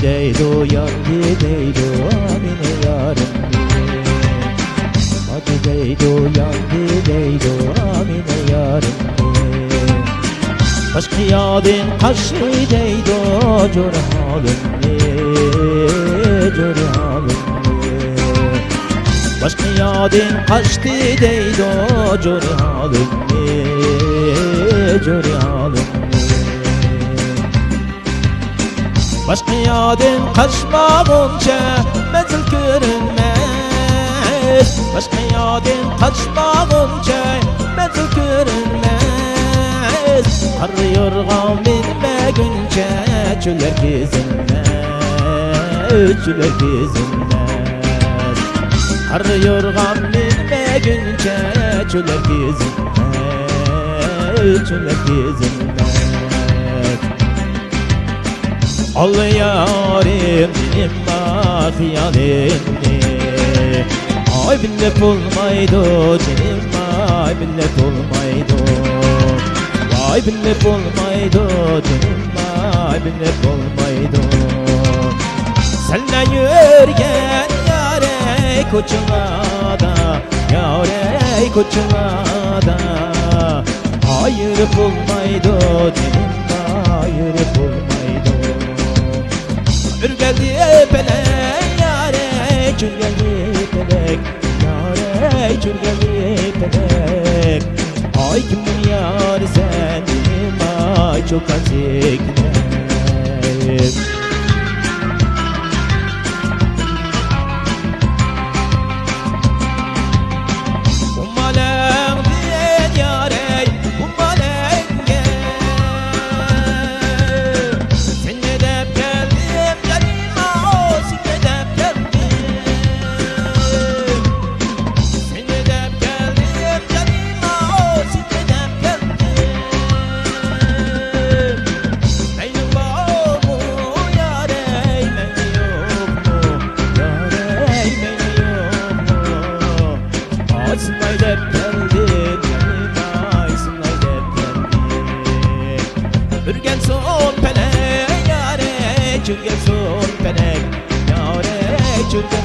deydo yandı deydo amine yarım Hadi deydo yandı deydo amine yarım Başka yadın kaşı deydo jor halım jor halım Başka yadın kaçtı deydo jor halım jor halım Başka yadın kaçmağınca menzil görünmez Başka yadın kaçmağınca menzil görünmez Kar yorgan binmeyince çöller gezilmez Çöller gezilmez Kar yorgan binmeyince çöller gezilmez Çöller gezilmez Al yarim benim mahiyalini Ay millet olmaydı canım ay millet olmaydı Ay millet olmaydı canım ay millet olmaydı Senle yürgen yare koçulada Yare koçulada Hayır bulmaydı canım hayır bulmaydı Ürgeldi pelek yare çürgeldi pelek Yare çürgeldi pelek Ay kimin yar sendim ay çok azikler Ummalem diye yare ummalem gel Sen ne dep geldim yanıma o sen ne dep geldim Sen ne dep geldim yanıma o sen ne dep geldim Meylim var mı yare meylim yok mu Yare meylim yok mu Ay sınay dep geldim yanıma ay sınay dep geldim Ürgen son pelek yare çürgen son pelek Yare çürgen